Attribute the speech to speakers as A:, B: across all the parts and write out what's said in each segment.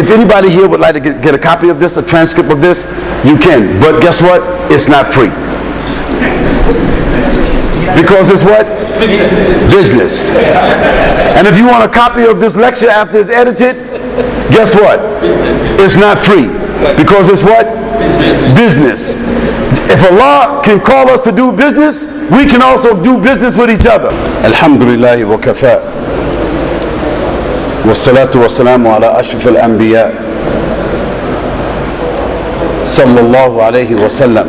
A: If anybody here would like to get a copy of this, a transcript of this, you can. But guess what? It's not free. Because it's what? Business. And if you want a copy of this lecture after it's edited, guess what? It's not free. Because it's what? Business. If Allah can call us to do business, we can also do business with each other. Alhamdulillah wa kafa. والصلاة والسلام على أشرف الأنبياء صلى الله عليه وسلم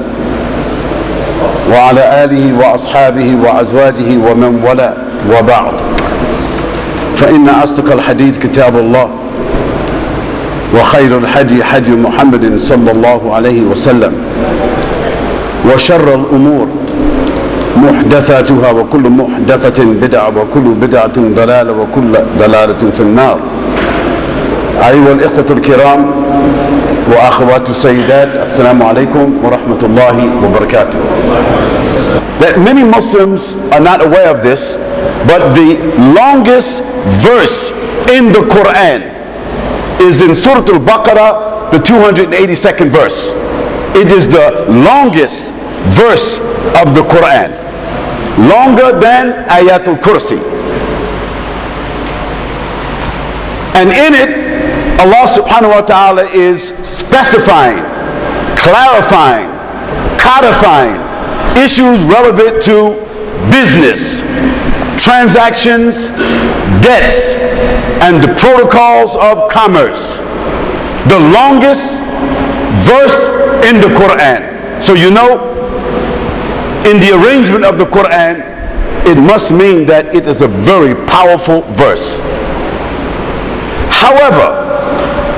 A: وعلى آله وأصحابه وأزواجه ومن والاه وبعد فإن أصدق الحديث كتاب الله وخير الحدي حدي محمد صلى الله عليه وسلم وشر الأمور محدثاتها وكل محدثة بدعة وكل بدعة ضلالة وكل ضلالة في النار. أيها الإخوة الكرام وأخوات السيدات السلام عليكم ورحمة الله وبركاته. That many Muslims are not aware of this, but the longest verse in the Quran is in Surah Al-Baqarah, the 282nd verse. It is the longest verse of the Quran, longer than Ayatul Kursi. And in it, Allah subhanahu wa ta'ala is specifying, clarifying, codifying issues relevant to business, transactions, debts, and the protocols of commerce. The longest verse in the Quran. So you know, in the arrangement of the Quran, it must mean that it is a very powerful verse. However,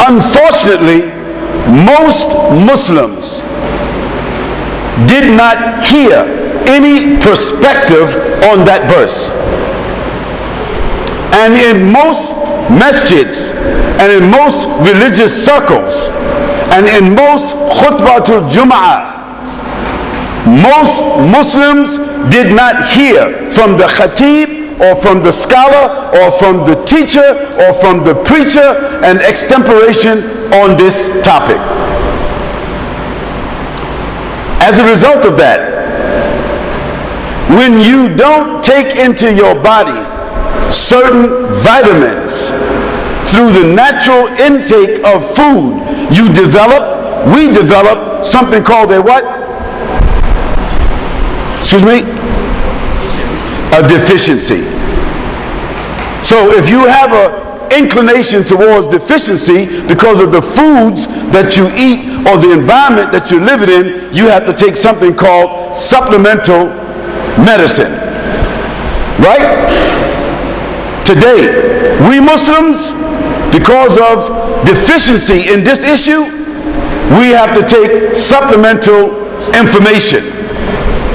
A: unfortunately, most Muslims did not hear any perspective on that verse. And in most masjids and in most religious circles and in most khutbatul Jum'ah, most Muslims did not hear from the khatib or from the scholar or from the teacher or from the preacher an extemporation on this topic. As a result of that, when you don't take into your body certain vitamins through the natural intake of food, we develop something called a what? Excuse me? A deficiency. So if you have an inclination towards deficiency because of the foods that you eat or the environment that you're living in, you have to take something called supplemental medicine. Right? Today, we Muslims, because of deficiency in this issue, we have to take supplemental information.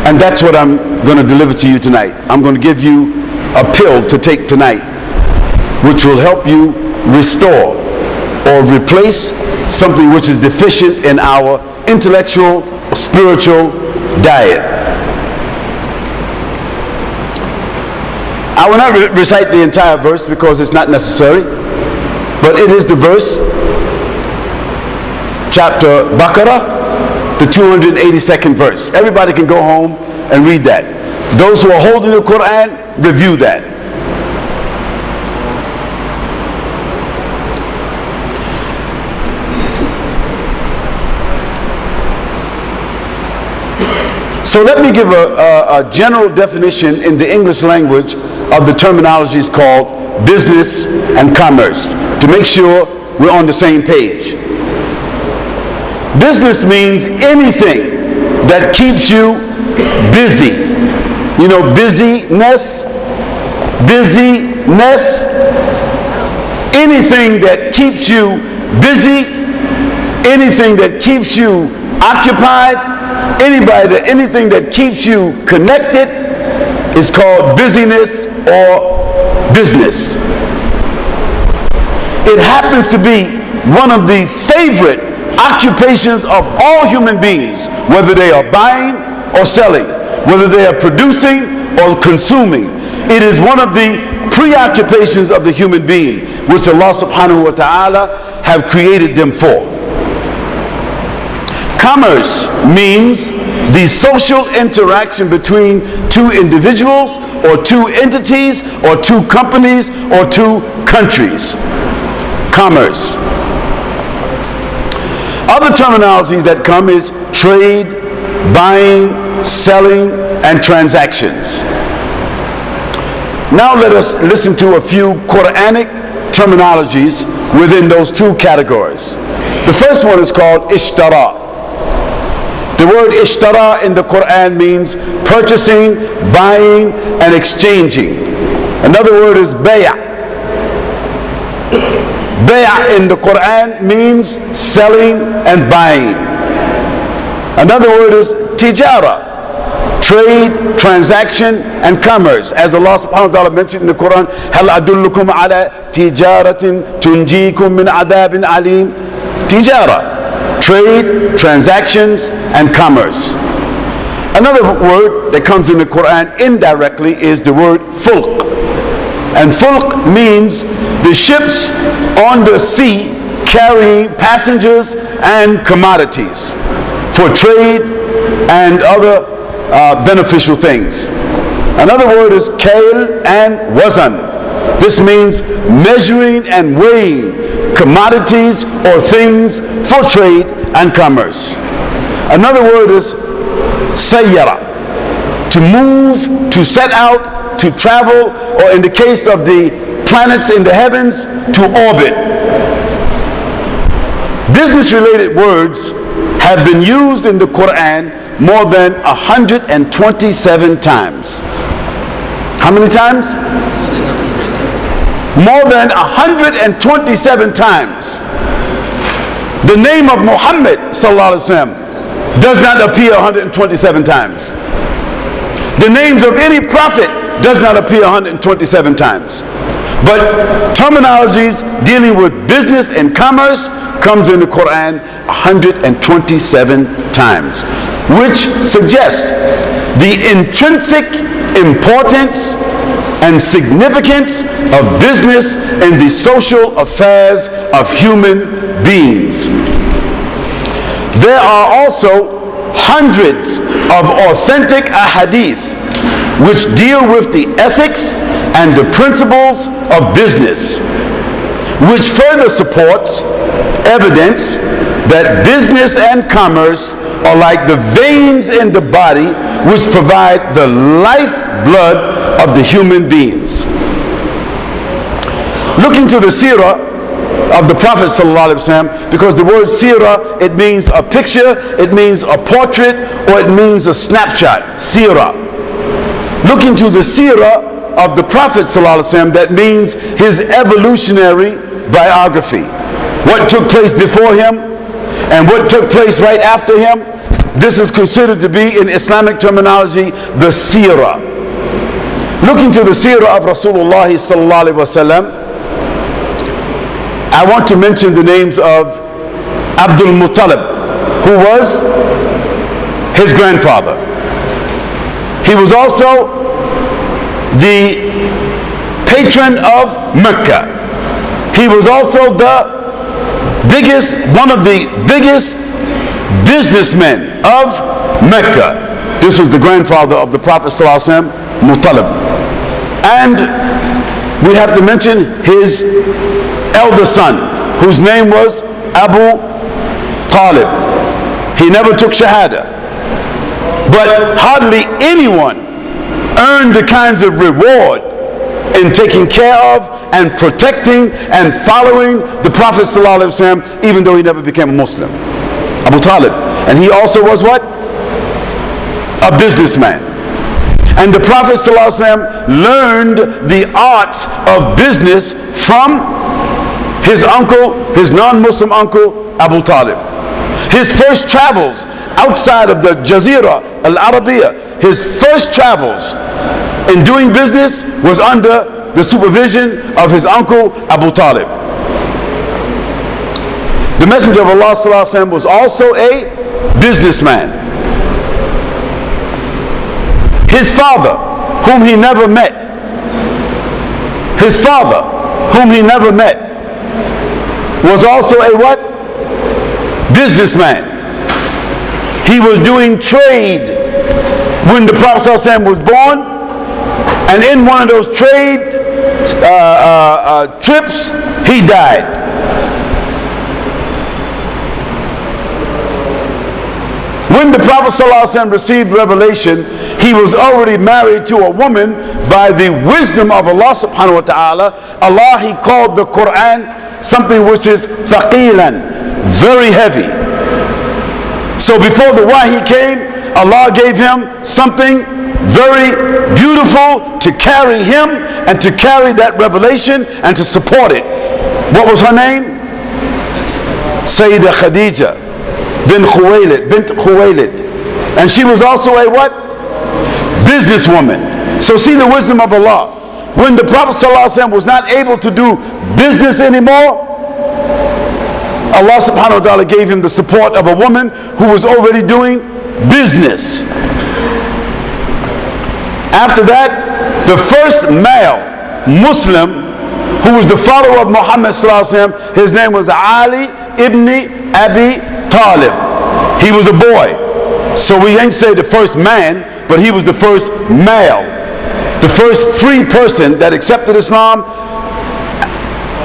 A: And that's what I'm going to deliver to you tonight. I'm going to give you a pill to take tonight, which will help you restore or replace something which is deficient in our intellectual or spiritual diet. I will not recite the entire verse because it's not necessary, but it is the verse, chapter Baqarah, the 282nd verse. Everybody can go home and read that. Those who are holding the Quran, review that. So let me give a general definition in the English language of the terminologies called business and commerce, to make sure we're on the same page. Business means anything that keeps you busy. You know, busyness. Anything that keeps you busy, anything that keeps you occupied, anything that keeps you connected is called busyness or business. It happens to be one of the favorite occupations of all human beings, whether they are buying or selling, whether they are producing or consuming. It is one of the preoccupations of the human being, which Allah subhanahu wa ta'ala have created them for. Commerce means the social interaction between two individuals or two entities or two companies or two countries. Commerce. Other terminologies that come is trade, buying, selling, and transactions. Now let us listen to a few Quranic terminologies within those two categories. The first one is called ishtara. The word ishtara in the Quran means purchasing, buying, and exchanging. Another word is bay'. Bay' in the Quran means selling and buying. Another word is tijara, trade, transaction, and commerce. As Allah subhanahu wa ta'ala mentioned in the Quran, هَلْ أَدُلُّكُمْ عَلَى تِجَارَةٍ تُنْجِيكُم مِّنْ عَذَابٍ عَلِيمٍ. Tijara, trade, transactions, and commerce. Another word that comes in the Quran indirectly is the word fulq. And fulq means the ships on the sea carrying passengers and commodities for trade and other beneficial things. Another word is kail and wazan. This means measuring and weighing commodities or things for trade and commerce. Another word is sayyara, to move, to set out, to travel, or in the case of the planets in the heavens, to orbit. Business-related words have been used in the Quran more than 127 times. How many times? More than 127 times. The name of Muhammad sallallahu alaihi wasallam does not appear 127 times. The names of any prophet does not appear 127 times. But terminologies dealing with business and commerce comes in the Quran 127 times, which suggests the intrinsic importance and significance of business in the social affairs of human beings. There are also hundreds of authentic ahadith which deal with the ethics and the principles of business, which further supports evidence that business and commerce are like the veins in the body which provide the lifeblood of the human beings. Looking to the seerah of the Prophet ﷺ, because the word seerah, it means a picture, it means a portrait, or it means a snapshot. Seerah. Looking to the seerah of the Prophet ﷺ, that means his evolutionary biography. What took place before him and what took place right after him. This is considered to be, in Islamic terminology, the seerah. Looking to the seerah of Rasulullah sallallahu alaihi wasallam, I want to mention the names of Abdul Muttalib, who was his grandfather. He was also the patron of Mecca. He was also one of the biggest businessmen of Mecca. This was the grandfather of the Prophet ﷺ, Muttalib. And we have to mention his elder son, whose name was Abu Talib. He never took Shahada. But hardly anyone earned the kinds of reward in taking care of and protecting and following the Prophet ﷺ, even though he never became a Muslim. Abu Talib. And he also was what? A businessman. And the Prophet ﷺ learned the arts of business from his uncle, his non-Muslim uncle, Abu Talib. His first travels outside of the Jazira al-Arabiya, his first travels in doing business was under the supervision of his uncle Abu Talib. The Messenger of Allah sallallahu alaihi wasallam was also a businessman. His father, whom he never met, His father, whom he never met, was also a what? Businessman. He was doing trade when the Prophet ﷺ was born, and in one of those trade trips, he died. When the Prophet ﷺ received revelation, he was already married to a woman. By the wisdom of Allah subhanahu wa ta'ala, Allah, he called the Quran something which is thaqilan, very heavy. So before the wahi came, Allah gave him something very beautiful to carry him and to carry that revelation and to support it. What was her name? Sayyidah Khadija bint Khuwaylid. And she was also a what? Businesswoman. So see the wisdom of Allah. When the Prophet ﷺ was not able to do business anymore, Allah subhanahu wa ta'ala gave him the support of a woman who was already doing business. After that, the first male Muslim who was the follower of Muhammad ﷺ, his name was Ali ibn Abi Talib. He was a boy. So we ain't say the first man, but he was the first male. The first free person that accepted Islam.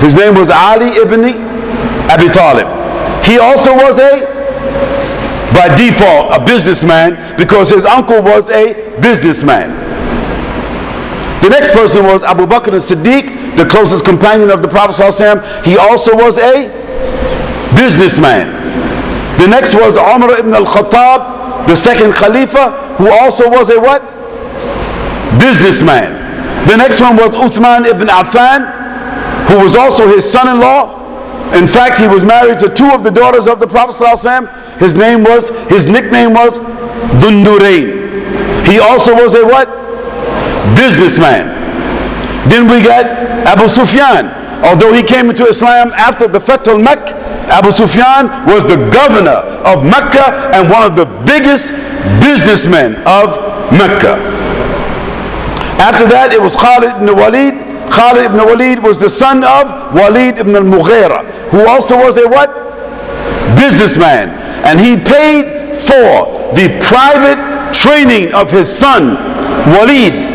A: His name was Ali ibn Abi Talib. He also was by default, a businessman, because his uncle was a businessman. The next person was Abu Bakr as-Siddiq, the closest companion of the Prophet ﷺ. He also was a businessman. The next was Umar ibn al-Khattab, the second Khalifa, who also was a what? Businessman. The next one was Uthman ibn Affan, who was also his son-in-law. In fact, he was married to two of the daughters of the Prophet ﷺ. His nickname was Dundurain. He also was a what? Businessman. Then we got Abu Sufyan. Although he came into Islam after the Fath al-Makkah, Abu Sufyan was the governor of Mecca and one of the biggest businessmen of Mecca. After that, it was Khalid ibn Walid. Khalid ibn Walid was the son of Walid ibn al-Mughira, who also was a what? Businessman. And he paid for the private training of his son, Walid.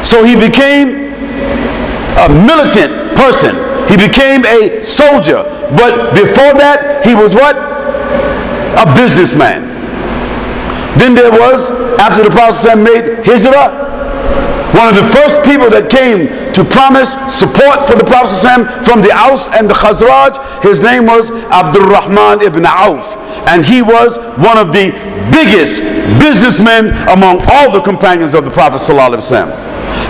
A: So he became a militant person. He became a soldier. But before that, he was what? A businessman. Then there was, after the Prophet made hijrah, one of the first people that came to promise support for the Prophet from the Aus and the Khazraj, his name was Abdul Rahman ibn Auf. And he was one of the biggest businessmen among all the companions of the Prophet ﷺ.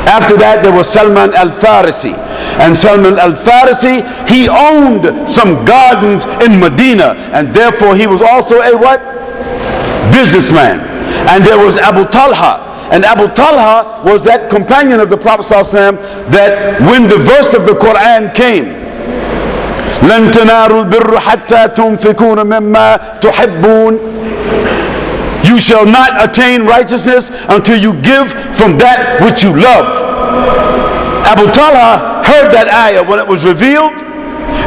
A: After that, there was Salman al-Farisi. And Salman al-Farisi, he owned some gardens in Medina, and therefore he was also a what? Businessman. And there was Abu Talha. And Abu Talha was that companion of the Prophet ﷺ that when the verse of the Quran came, لَن تَنَارُوا الْبِرَّ حَتَّى تُنْفِقُونَ مِمَّا تُحِبُّونَ, you shall not attain righteousness until you give from that which you love. Abu Talha heard that ayah when it was revealed,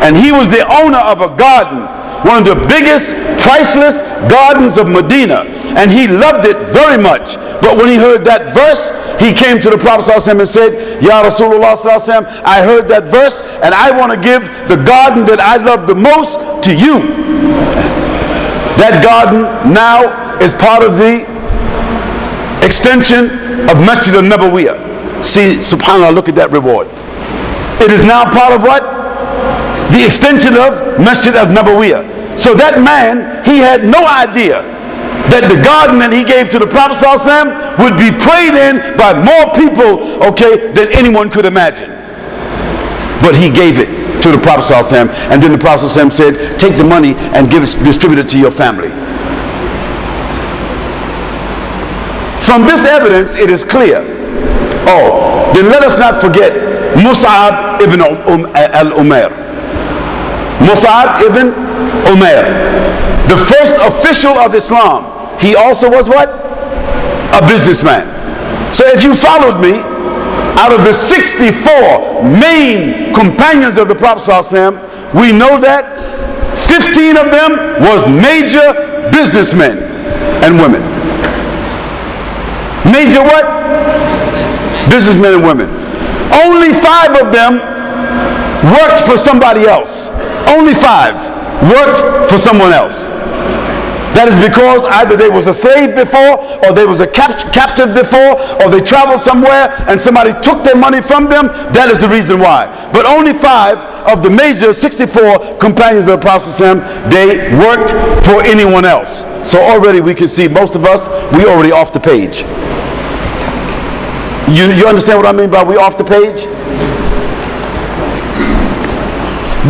A: and he was the owner of a garden, one of the biggest priceless gardens of Medina, and he loved it very much. But when he heard that verse, he came to the Prophet ﷺ and said, Ya Rasulullah ﷺ, I heard that verse and I want to give the garden that I love the most to you. That garden now is part of the extension of Masjid al-Nabawiyah. See, subhanAllah, look at that reward. It is now part of what? The extension of Masjid al-Nabawiyah. So that man, he had no idea that the garden that he gave to the Prophet ﷺ would be prayed in by more people, okay, than anyone could imagine. But he gave it to the Prophet ﷺ, and then the Prophet ﷺ said, take the money and distribute it to your family. From this evidence, it is clear. Oh, then let us not forget Mus'ab ibn al-Umair. Mus'ab ibn Umair, the first official of Islam. He also was what? A businessman. So if you followed me, Out of the 64 main companions of the Prophet ﷺ, we know that 15 of them was major businessmen and women. Major what? Businessmen and women. Only 5 of them worked for somebody else. Only 5 worked for someone else. That is because either they was a slave before, or they was a captive before, or they traveled somewhere and somebody took their money from them. That is the reason why. But only 5 of the major 64 companions of the Prophet ﷺ, they worked for anyone else. So already we can see most of us, we already off the page. You understand what I mean by we off the page?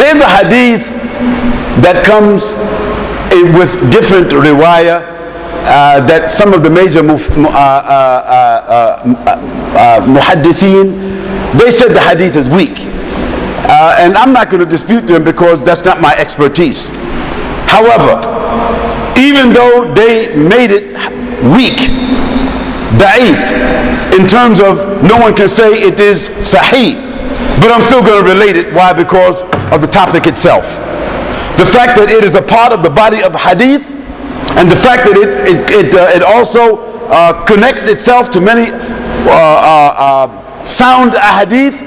A: There's a hadith that comes with different riwayah that some of the major muhaddithin, they said the hadith is weak. And I'm not going to dispute them because that's not my expertise. However, even though they made it weak, da'if, in terms of no one can say it is sahih, but I'm still going to relate it. Why? Because of the topic itself. The fact that it is a part of the body of hadith, and the fact that it also connects itself to many sound hadith,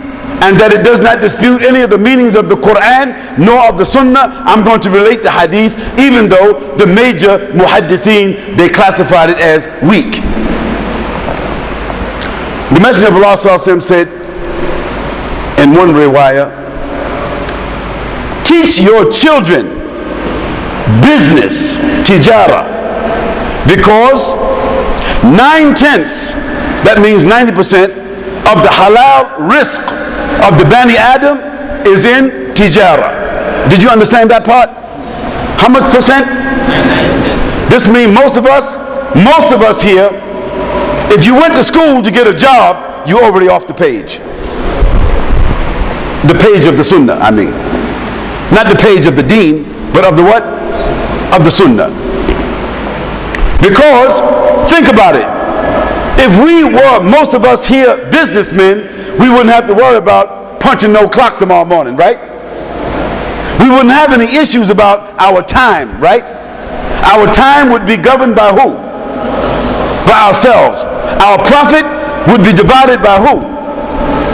A: and that it does not dispute any of the meanings of the Qu'ran nor of the Sunnah, I'm going to relate the hadith, even though the major muhaddithin, they classified it as weak. The Messenger of Allah ﷺ said in one riwayah, teach your children business, tijara, because 9/10, that means 90% of the halal rizq of the Bani Adam is in tijara. Did you understand that part? How much percent? 90%. This means most of us here, if you went to school to get a job, you're already off the page. The page of the Sunnah, I mean. Not the page of the deen, but of the what? Of the Sunnah. Because, think about it. If we were, most of us here, businessmen, we wouldn't have to worry about punching no clock tomorrow morning, right? We wouldn't have any issues about our time, right? Our time would be governed by who? By ourselves. Our profit would be divided by who?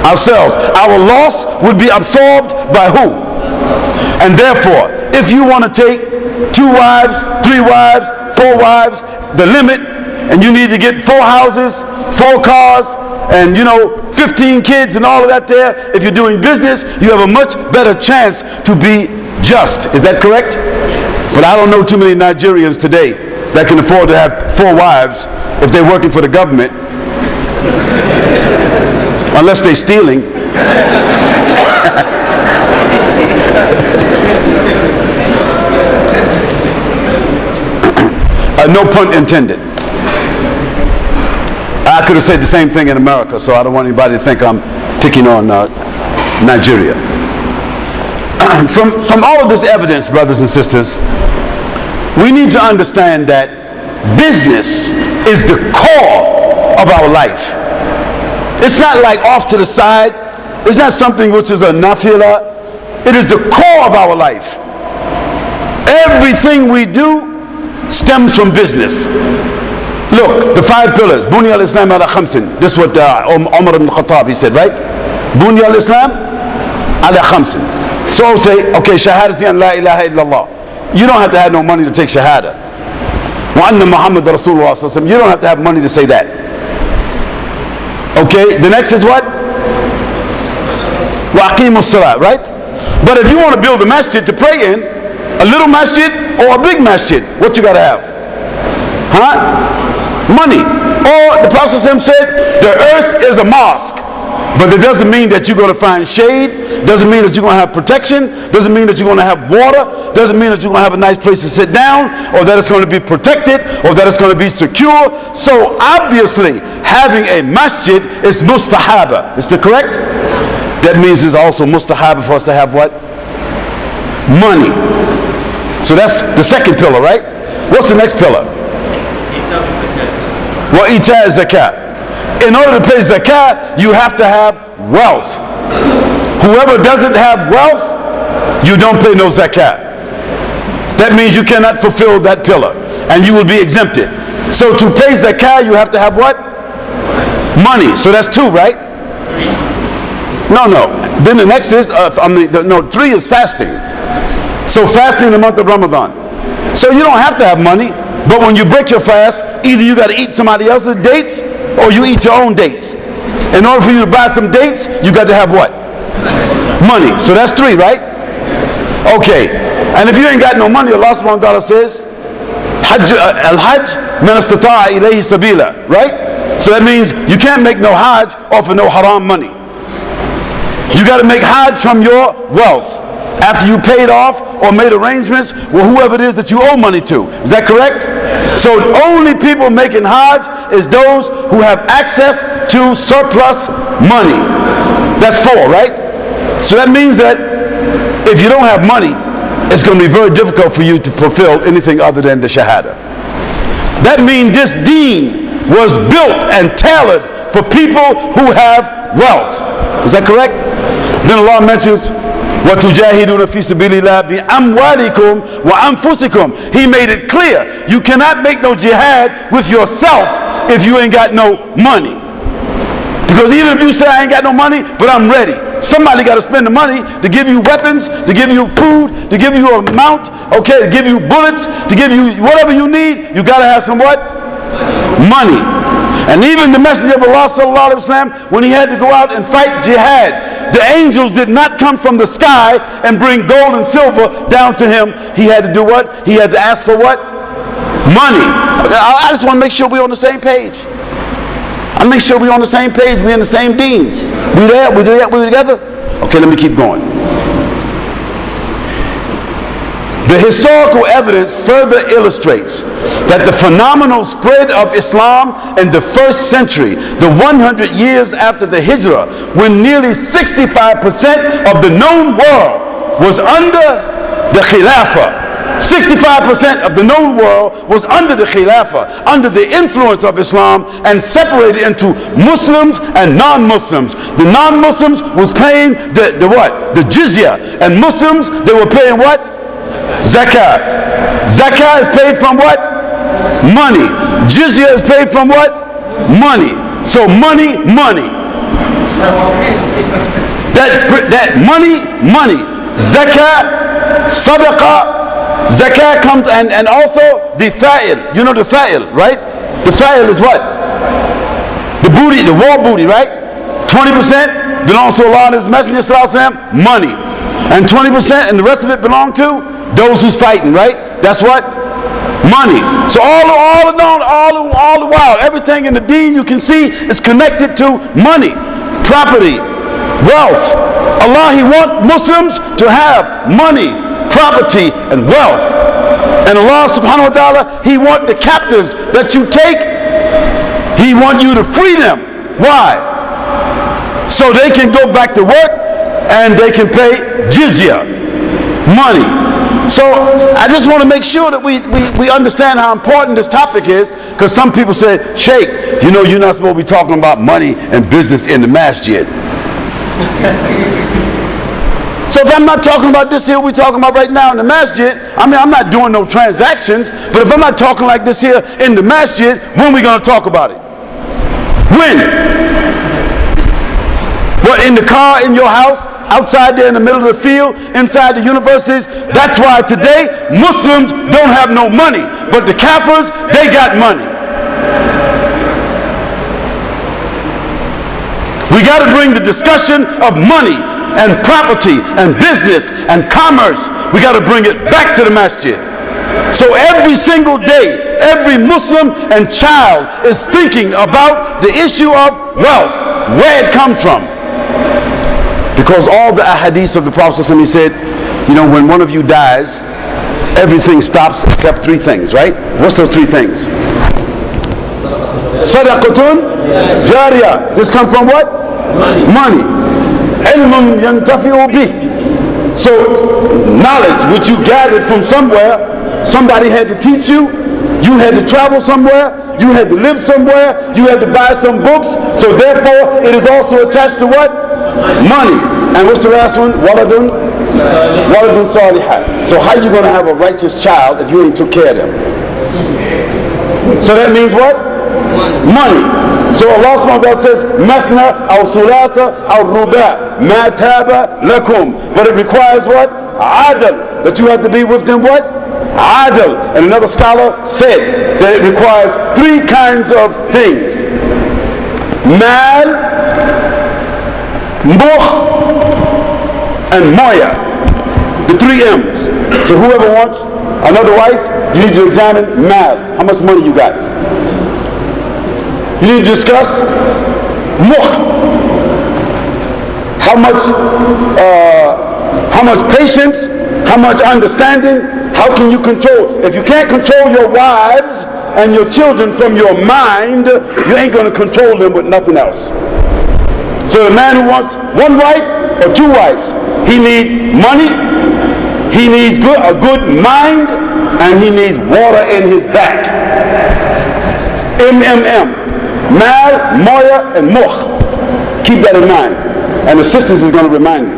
A: Ourselves. Our loss would be absorbed by who? And therefore, if you want to take 2 wives, 3 wives, 4 wives, the limit, and you need to get 4 houses, 4 cars, and 15 kids and all of that there, if you're doing business, you have a much better chance to be just. Is that correct? But I don't know too many Nigerians today that can afford to have 4 wives if they're working for the government. Unless they're stealing. No pun intended. I could have said the same thing in America, so I don't want anybody to think I'm picking on Nigeria. From all of this evidence, brothers and sisters, we need to understand that business is the core of our life. It's not like off to the side. It's not something which is a nafila. It is the core of our life. Everything we do stems from business. Look, the 5 pillars. Bunya al-Islam ala khamsin. This is what Umar ibn Khattab, he said, right? Bunya al-Islam ala khamsin. So say, okay, shahadati an la ilaha illallah. You don't have to have no money to take shahada. Wa anna Muhammad Rasulullah sallallahu alaihi wasallam. You don't have to have money to say that. Okay, the next is what? Wa aqimus salat, right? But if you want to build a masjid to pray in, a little masjid or a big masjid, what you got to have? Huh? Money. Or the Prophet ﷺ said, the earth is a mosque. But it doesn't mean that you're going to find shade, doesn't mean that you're going to have protection, doesn't mean that you're going to have water, doesn't mean that you're going to have a nice place to sit down, or that it's going to be protected, or that it's going to be secure. So obviously, having a masjid is mustahaba. Is that correct? That means it's also mustahaba for us to have what? Money. So that's the second pillar, right? What's the next pillar? Wa ita zakat. in order to pay zakat, you have to have wealth. Whoever doesn't have wealth, you don't pay no zakat. That means you cannot fulfill that pillar, and you will be exempted. So to pay zakat, you have to have what? Money. So that's 2, right? No. Then the next is, 3 is fasting. So fasting in the month of Ramadan. So you don't have to have money, but when you break your fast, either you got to eat somebody else's dates, or you eat your own dates. In order for you to buy some dates, you got to have what? Money. So that's 3, right? Okay. And if you ain't got no money, Allah subhanahu wa ta'ala says, Al-Hajj man istata'a ilayhi sabila, right? So that means you can't make no Hajj off of no haram money. You got to make Hajj from your wealth after you paid off or made arrangements with whoever it is that you owe money to. Is that correct? So only people making Hajj is those who have access to surplus money. That's 4, right? So that means that if you don't have money, it's going to be very difficult for you to fulfill anything other than the Shahada. That means this deen was built and tailored for people who have wealth. Is that correct? Then Allah mentions, وَتُجَاهِدُونَ فِي سَبِيلِ اللَّهِ بِأَمْوَالِكُمْ وَأَنفُسِكُمْ. He made it clear, you cannot make no jihad with yourself if you ain't got no money. Because even if you say I ain't got no money, but I'm ready, somebody got to spend the money to give you weapons, to give you food, to give you a mount, okay, to give you bullets, to give you whatever you need. You got to have some what? Money. And even the Messenger of Allah sallallahu alaihi wasallam, when he had to go out and fight jihad, the angels did not come from the sky and bring gold and silver down to him. He had to do what? He had to ask for what? Money. I just want to make sure we're on the same page. I make sure we're on the same page, we're in the same deen. We there, we together? Okay, let me keep going. The historical evidence further illustrates that the phenomenal spread of Islam in the 1st century, the 100 years after the Hijrah, when nearly 65% of the known world was under the Khilafah. 65% of the known world was under the Khilafah, under the influence of Islam, and separated into Muslims and non-Muslims. The non-Muslims was paying the what? The jizya. And Muslims, they were paying what? Zakah. Zakah is paid from what? Money. Jizya is paid from what? Money. So money. That money. Zakah, sadaqah. Zakah comes, and also the fa'il. You know the fa'il, right? The fa'il is what? The booty, the war booty, right? 20% belongs to Allah and His Messenger sallallahu alaihi wasallam, money. And 20% and the rest of it belong to those who's fighting, right? That's what? Money. So all the while, everything in the deen you can see is connected to money, property, wealth. Allah, He wants Muslims to have money, property, and wealth. And Allah subhanahu wa ta'ala, He wants the captives that you take, He wants you to free them. Why? So they can go back to work and they can pay jizya, money. So I just want to make sure that we understand how important this topic is, because some people say, Sheikh, you know you're not supposed to be talking about money and business in the masjid. So if I'm not talking about this here we're talking about right now in the masjid, I mean, I'm not doing no transactions, but if I'm not talking like this here in the masjid, when are we going to talk about it? When? What, in the car, in your house, outside there in the middle of the field, inside the universities? That's why today Muslims don't have no money, but the Kafirs, they got money. We got to bring the discussion of money and property and business and commerce, we got to bring it back to the masjid. So every single day, every Muslim and child is thinking about the issue of wealth, where it comes from. Because all the ahadith of the Prophet, he said, you know, when one of you dies, everything stops except 3 things, right? What's those 3 things? Sadaqatun jariyah. This comes from what? Money. Ilmun yantafi'u bih. So knowledge which you gathered from somewhere, somebody had to teach you, You had to travel somewhere, you had to live somewhere, you had to buy some books, so therefore it is also attached to what? Money. And what's the last one? Waladun salihat. So how you going to have a righteous child if you ain't took care of them? So that means what? Money. So Allah subhanahu wa ta'ala says, Masna aw thulatha aw ruba' ma taba lakum. But it requires what? Adl. That you have to be with them what? Adl. And another scholar said that it requires three kinds of things. Mal, Mukh, and Moya. The three M's. So whoever wants another wife, you need to examine Mal. How much money you got? You need to discuss Mukh. How much patience, how much understanding, how can you control? If you can't control your wives and your children from your mind, you ain't going to control them with nothing else. So the man who wants one wife or two wives, he needs money, he needs a good mind, and he needs water in his back. MMM. Mal, Moya, and Mukh. Keep that in mind. And the sisters is going to remind you.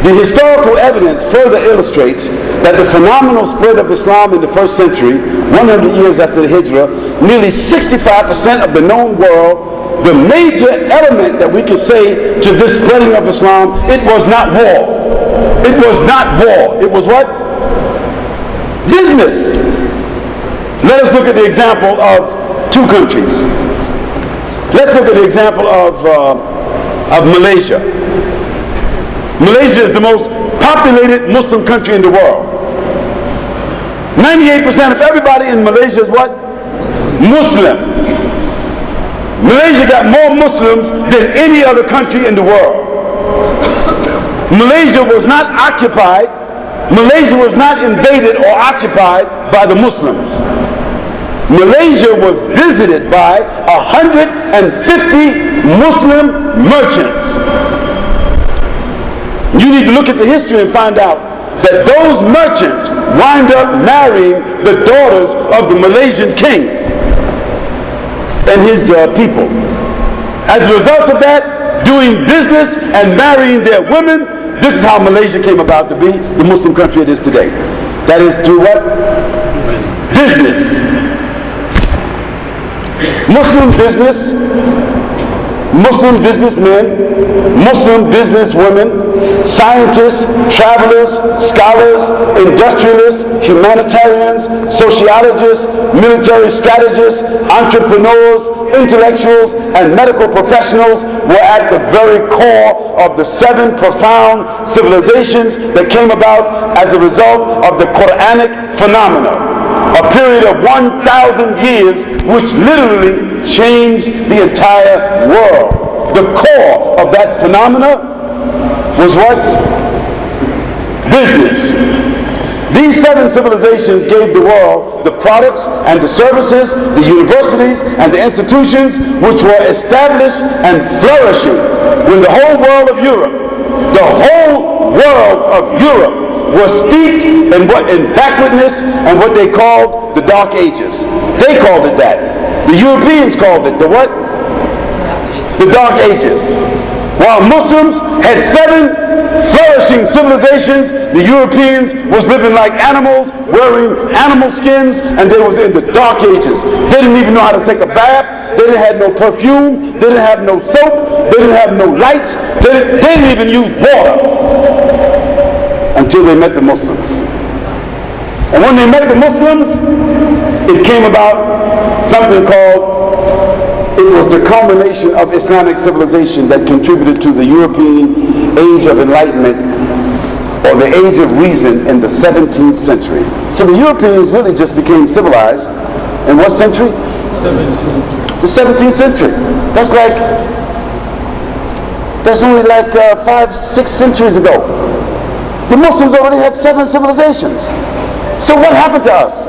A: The historical evidence further illustrates that the phenomenal spread of Islam in the first century, 100 years after the Hijrah, nearly 65% of the known world, the major element that we can say to this spreading of Islam, it was not war. It was not war. It was what? Business. Let us look at the example of two countries. Let's look at the example of Malaysia. Malaysia is the most populated Muslim country in the world. 98% of everybody in Malaysia is what? Muslim. Malaysia got more Muslims than any other country in the world. Malaysia was not occupied, Malaysia was not invaded or occupied by the Muslims. Malaysia was visited by 150 Muslim merchants. You need to look at the history and find out that those merchants wind up marrying the daughters of the Malaysian king and his people. As a result of that, doing business and marrying their women, this is how Malaysia came about to be the Muslim country it is today. That is through what? Business. Muslim business, Muslim businessmen, Muslim businesswomen, scientists, travelers, scholars, industrialists, humanitarians, sociologists, military strategists, entrepreneurs, intellectuals, and medical professionals were at the very core of the 7 profound civilizations that came about as a result of the Quranic phenomena. A period of 1,000 years which literally changed the entire world. The core of that phenomena was what? Business. These 7 civilizations gave the world the products and the services, the universities and the institutions which were established and flourishing when the whole world of Europe was steeped in backwardness and what they called the Dark Ages. They called it that. The Europeans called it the what? The Dark Ages. While Muslims had 7 flourishing civilizations, the Europeans was living like animals, wearing animal skins, and they was in the Dark Ages. They didn't even know how to take a bath. They didn't have no perfume. They didn't have no soap. They didn't have no lights. They didn't even use water until they met the Muslims. And when they met the Muslims, it came about something called, it was the culmination of Islamic civilization that contributed to the European age of enlightenment, or the age of reason, in the 17th century. So the Europeans really just became civilized in what century? The 17th century. That's only like 5-6 centuries ago. The Muslims already had 7 civilizations. So what happened to us?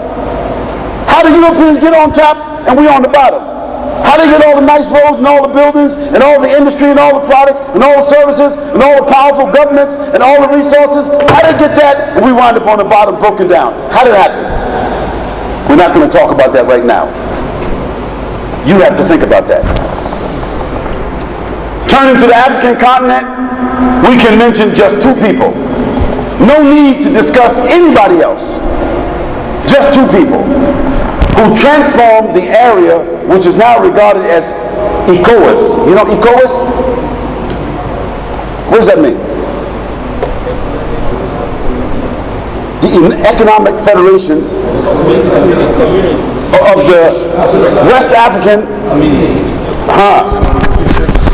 A: How do Europeans get on top and we on the bottom? How they get all the nice roads and all the buildings and all the industry and all the products and all the services and all the powerful governments and all the resources? How they get that? And we wind up on the bottom broken down. How did it happen? We're not going to talk about that right now. You have to think about that. Turning to the African continent, we can mention just two people. No need to discuss anybody else. Just two people who transformed the area which is now regarded as ECOWAS. You know ECOWAS? What does that mean? The Economic Federation of the West African.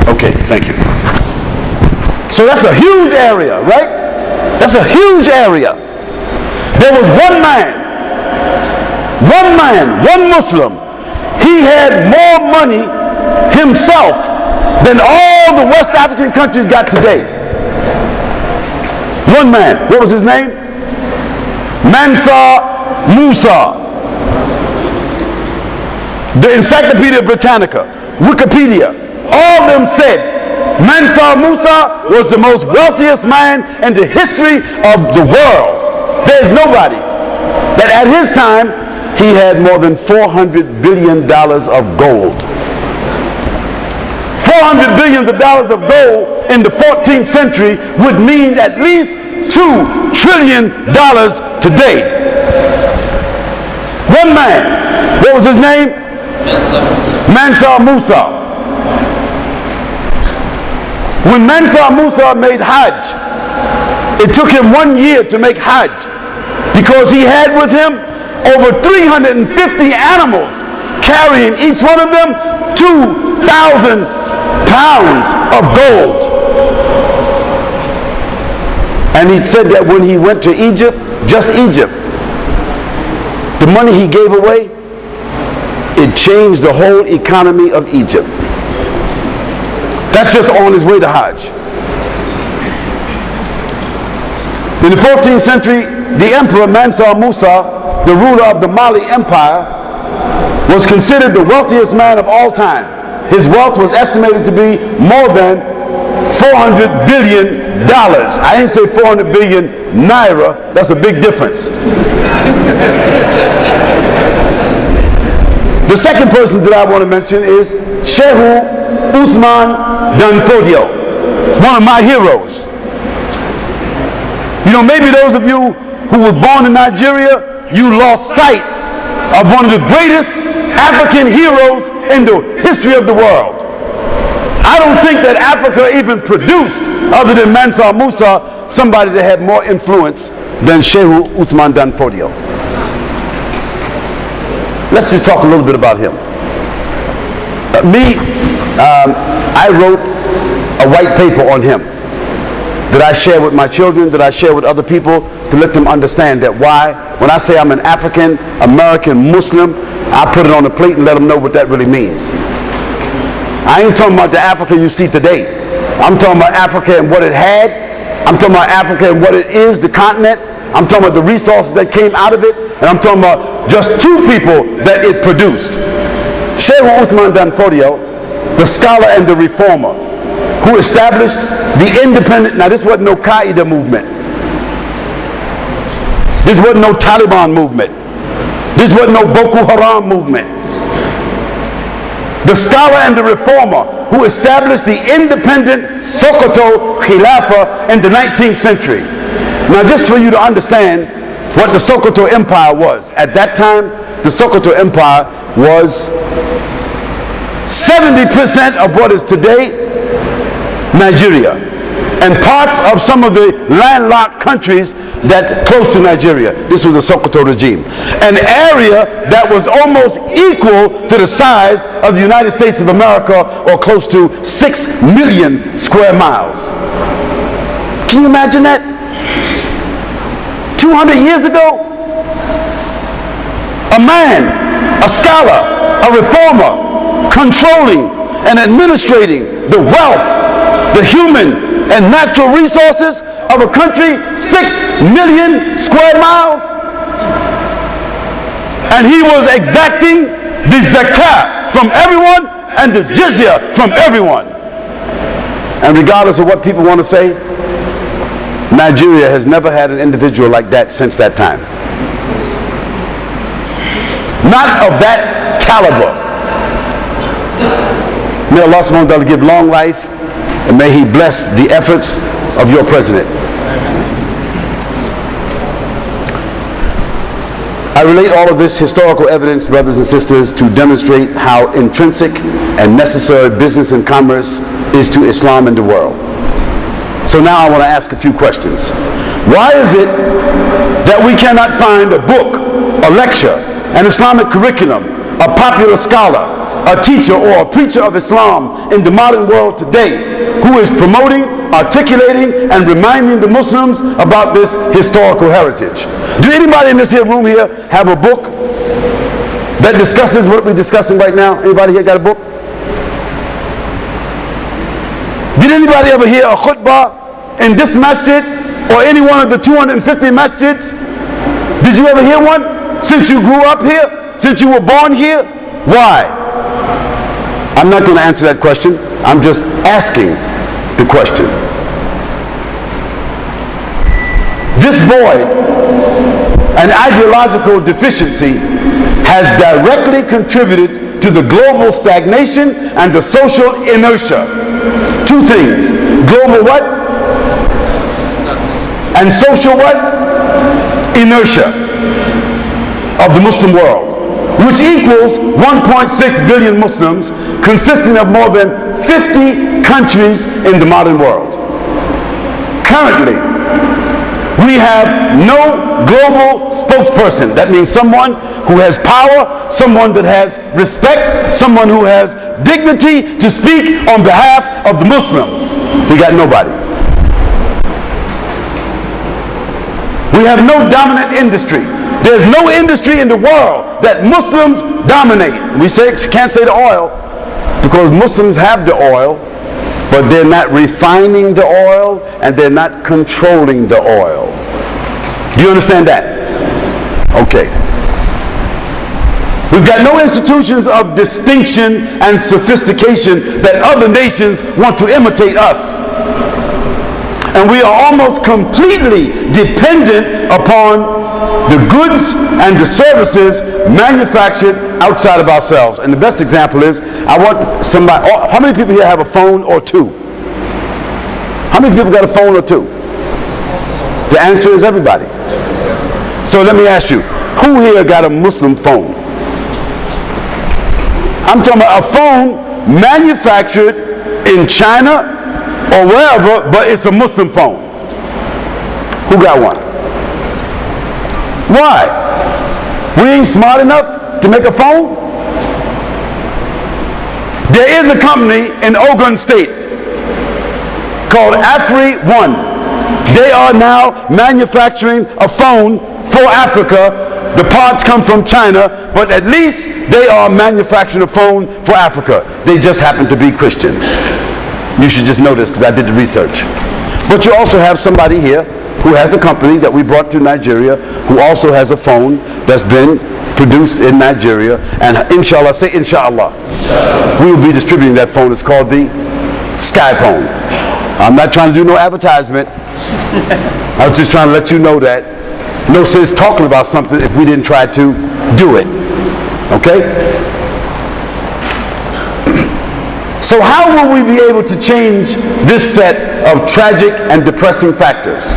A: Okay, thank you. So that's a huge area, right? That's a huge area. There was one Muslim. He had more money himself than all the West African countries got today. One man. What was his name? Mansour Musa. The Encyclopedia Britannica, Wikipedia, all of them said Mansour Musa was the most wealthiest man in the history of the world. There's nobody that at his time he had more than $400 billion of gold. $400 billion of gold in the 14th century would mean at least $2 trillion today. One man, what was his name? Mansour Musa. When Mansour Musa made Hajj, it took him 1 year to make Hajj because he had with him over 350 animals, carrying each one of them 2,000 pounds of gold. And he said that when he went to Egypt, just Egypt, the money he gave away, it changed the whole economy of Egypt. That's just on his way to Hajj. In the 14th century, the Emperor Mansour Musa, the ruler of the Mali Empire, was considered the wealthiest man of all time. His wealth was estimated to be more than $400 billion. I didn't say 400 billion naira. That's a big difference. The second person that I want to mention is Sheikh Usman Danfodio, one of my heroes. You know, maybe those of you who were born in Nigeria, you lost sight of one of the greatest African heroes in the history of the world. I don't think that Africa even produced, other than Mansour Musa, somebody that had more influence than Sheikh Usman Danfodio. Let's just talk a little bit about him. I wrote a white paper on him that I share with my children, that I share with other people, to let them understand that when I say I'm an African American Muslim, I put it on a plate and let them know what that really means. I ain't talking about the Africa you see today. I'm talking about Africa and what it had. I'm talking about Africa and what it is, the continent. I'm talking about the resources that came out of it. And I'm talking about just two people that it produced. Sheikh Usman Danfodio, the scholar and the reformer, who established the independent, now this wasn't no Qaeda movement. This wasn't no Taliban movement. This wasn't no Boko Haram movement. The scholar and the reformer who established the independent Sokoto Khilafah in the 19th century. Now just for you to understand what the Sokoto Empire was. At that time, the Sokoto Empire was 70% of what is today Nigeria, and parts of some of the landlocked countries that close to Nigeria. This was the Sokoto regime. An area that was almost equal to the size of the United States of America, or close to 6 million square miles. Can you imagine that? 200 years ago, a man, a scholar, a reformer, controlling and administrating the wealth, the human and natural resources of a country 6 million square miles, and he was exacting the zakat from everyone and the jizya from everyone. And regardless of what people want to say, Nigeria has never had an individual like that since that time. Not of that caliber. May Allah subhanahu wa ta'ala give long life, and may He bless the efforts of your president. I relate all of this historical evidence, brothers and sisters, to demonstrate how intrinsic and necessary business and commerce is to Islam and the world. So now I want to ask a few questions. Why is it that we cannot find a book, a lecture, an Islamic curriculum, a popular scholar, a teacher or a preacher of Islam in the modern world today who is promoting, articulating, and reminding the Muslims about this historical heritage? Do anybody in this here room here have a book that discusses what we're discussing right now? Anybody here got a book? Did anybody ever hear a khutbah in this masjid or any one of the 250 masjids? Did you ever hear one since you grew up here? Since you were born here? Why? I'm not going to answer that question. I'm just asking the question. This void, an ideological deficiency, has directly contributed to the global stagnation and the social inertia. Two things: global what? And social what? Inertia of the Muslim world, which equals 1.6 billion Muslims, consisting of more than 50 countries in the modern world. Currently, we have no global spokesperson. That means someone who has power, someone that has respect, someone who has dignity to speak on behalf of the Muslims. We got nobody. We have no dominant industry. There's no industry in the world that Muslims dominate. We can't say the oil, because Muslims have the oil, but they're not refining the oil and they're not controlling the oil. Do you understand that? Okay. We've got no institutions of distinction and sophistication that other nations want to imitate us. And we are almost completely dependent upon the goods and the services manufactured outside of ourselves. And the best example is, I want somebody, how many people here have a phone or two? How many people got a phone or two? The answer is everybody. So let me ask you, who here got a Muslim phone? I'm talking about a phone manufactured in China or wherever, but it's a Muslim phone. Who got one? Why? We ain't smart enough to make a phone? There is a company in Ogun State called Afri One. They are now manufacturing a phone for Africa. The parts come from China, but at least they are manufacturing a phone for Africa. They just happen to be Christians. You should just know this because I did the research. But you also have somebody here who has a company that we brought to Nigeria, who also has a phone that's been produced in Nigeria, and inshallah, say inshallah, we will be distributing that phone. It's called the Sky Phone. I'm not trying to do no advertisement. I was just trying to let you know that no sense talking about something if we didn't try to do it. Okay? So how will we be able to change this set of tragic and depressing factors?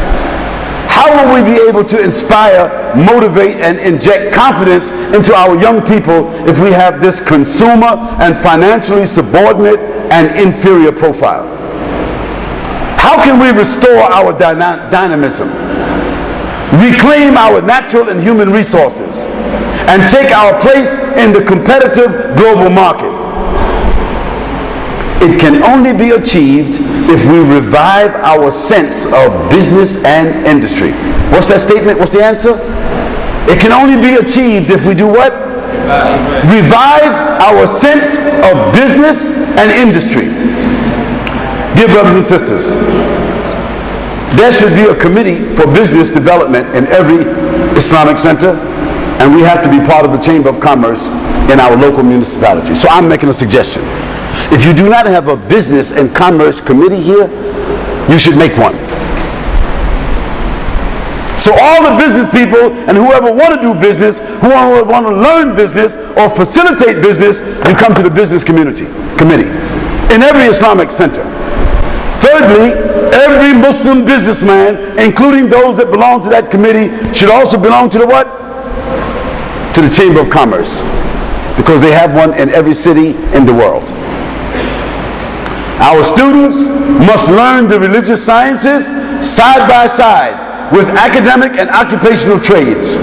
A: How will we be able to inspire, motivate, and inject confidence into our young people if we have this consumer and financially subordinate and inferior profile? How can we restore our dynamism, reclaim our natural and human resources, and take our place in the competitive global market? It can only be achieved if we revive our sense of business and industry. What's that statement? What's the answer? It can only be achieved if we do what? Revive our sense of business and industry. Dear brothers and sisters, there should be a committee for business development in every Islamic center, and we have to be part of the Chamber of Commerce in our local municipality. So I'm making a suggestion. If you do not have a business and commerce committee here, you should make one. So all the business people and whoever want to do business, whoever want to learn business or facilitate business, you come to the business committee in every Islamic center. Thirdly, every Muslim businessman, including those that belong to that committee, should also belong to the what? To the Chamber of Commerce, because they have one in every city in the world. Our students must learn the religious sciences side by side with academic and occupational trades.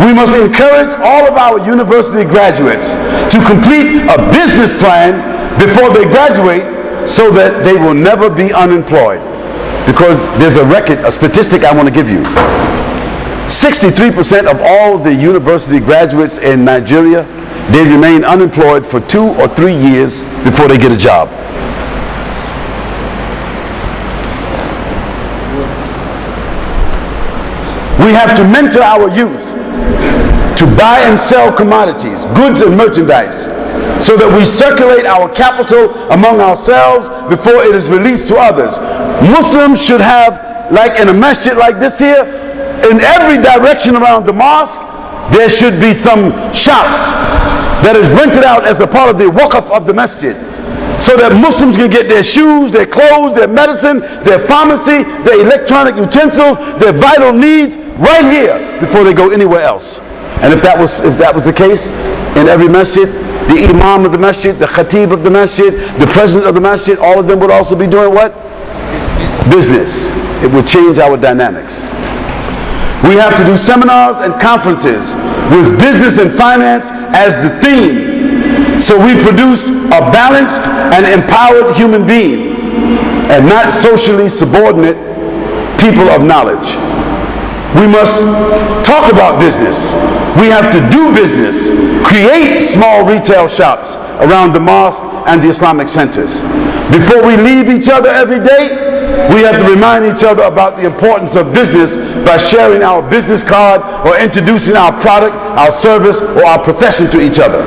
A: We must encourage all of our university graduates to complete a business plan before they graduate so that they will never be unemployed. Because there's a statistic I want to give you. 63% of all the university graduates in Nigeria, they remain unemployed for 2 or 3 years before they get a job. We have to mentor our youth to buy and sell commodities, goods and merchandise, so that we circulate our capital among ourselves before it is released to others. Muslims should have, like in a masjid like this here, in every direction around the mosque, there should be some shops that is rented out as a part of the waqf of the masjid, so that Muslims can get their shoes, their clothes, their medicine, their pharmacy, their electronic utensils, their vital needs right here before they go anywhere else. And if that was the case in every masjid, the imam of the masjid, the khatib of the masjid, the president of the masjid, all of them would also be doing what? Business. It would change our dynamics. We have to do seminars and conferences with business and finance as the theme, so we produce a balanced and empowered human being and not socially subordinate people of knowledge. We must talk about business. We have to do business, create small retail shops around the mosque and the Islamic centers. Before we leave each other every day, we have to remind each other about the importance of business by sharing our business card or introducing our product, our service, or our profession to each other.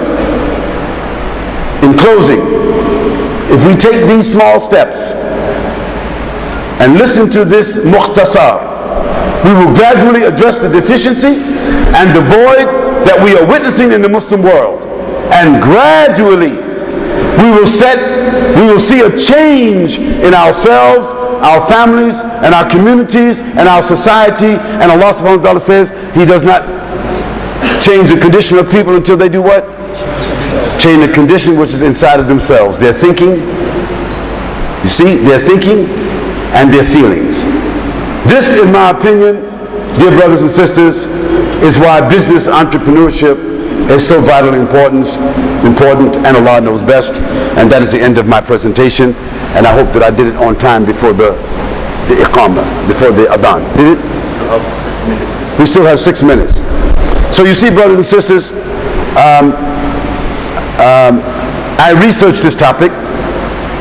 A: In closing, if we take these small steps and listen to this mukhtasar, we will gradually address the deficiency and the void that we are witnessing in the Muslim world. And gradually, we will see a change in ourselves, our families, and our communities, and our society. And Allah subhanahu wa ta'ala says He does not change the condition of people until they do what? Change the condition which is inside of themselves. Their thinking, you see, their thinking and their feelings. This, in my opinion, dear brothers and sisters, is why business entrepreneurship is so vitally important, and Allah knows best. And that is the end of my presentation. And I hope that I did it on time before the iqamah, before the adhan. Did it? We still have 6 minutes. So you see, brothers and sisters, I researched this topic.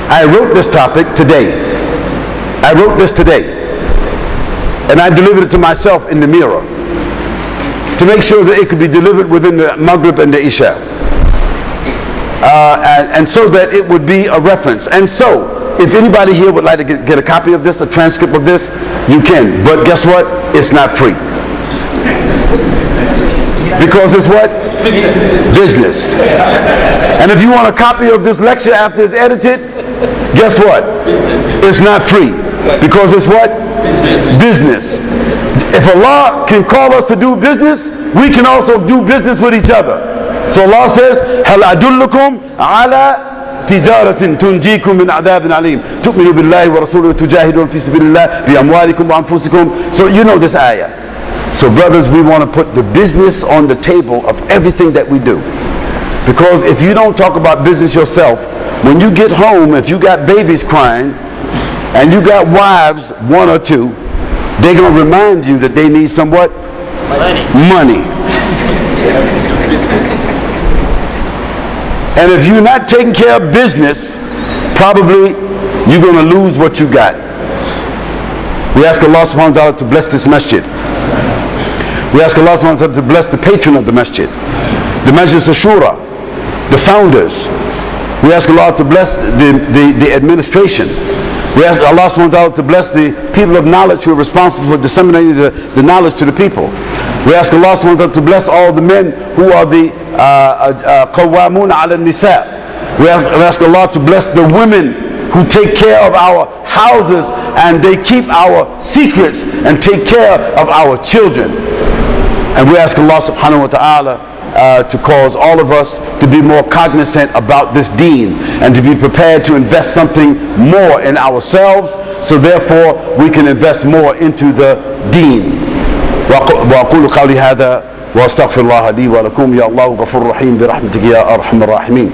A: I wrote this topic today. I wrote this today. And I delivered it to myself in the mirror to make sure that it could be delivered within the Maghrib and the Isha. And so that it would be a reference. And so, if anybody here would like to get a copy of this, a transcript of this, you can. But guess what? It's not free. Because it's what? Business. And if you want a copy of this lecture after it's edited, guess what? It's not free. Because it's what? Business. If Allah can call us to do business, we can also do business with each other. So Allah says, هَلْ أَدُلُّكُمْ عَلَى تِجَارَةٍ تُنْجِيكُمْ مِنْ عَذَابٍ عَلِيمٍ تُؤْمِنُوا بِاللَّهِ وَرَسُولِهِ وَتُجَاهِدُونَ فِي سَبِيلِ اللَّهِ بِأَمْوَالِكُمْ وَأَنفُسِكُمْ. So you know this ayah. So brothers, we want to put the business on the table of everything that we do. Because if you don't talk about business yourself, when you get home, if you got babies crying, and you got wives, 1 or 2, they're going to remind you that they need some what? Money. And if you're not taking care of business, probably you're going to lose what you got. We ask Allah subhanahu wa ta'ala to bless this masjid. We ask Allah subhanahu wa ta'ala to bless the patron of the masjid, the Majlis Ashura, the founders, We ask Allah to bless the administration. We ask Allah subhanahu wa ta'ala to bless the people of knowledge who are responsible for disseminating the knowledge to the people. We ask Allah subhanahu wa ta'ala to bless all the men who are the qawwamuna ala nisa. We ask Allah to bless the women who take care of our houses and they keep our secrets and take care of our children. And we ask Allah subhanahu wa ta'ala to cause all of us to be more cognizant about this deen and to be prepared to invest something more in ourselves, so therefore we can invest more into the deen. وأقول قولي هذا وأستغفر الله لي ولكم يا الله غفور رحيم برحمتك يا أرحم الراحمين.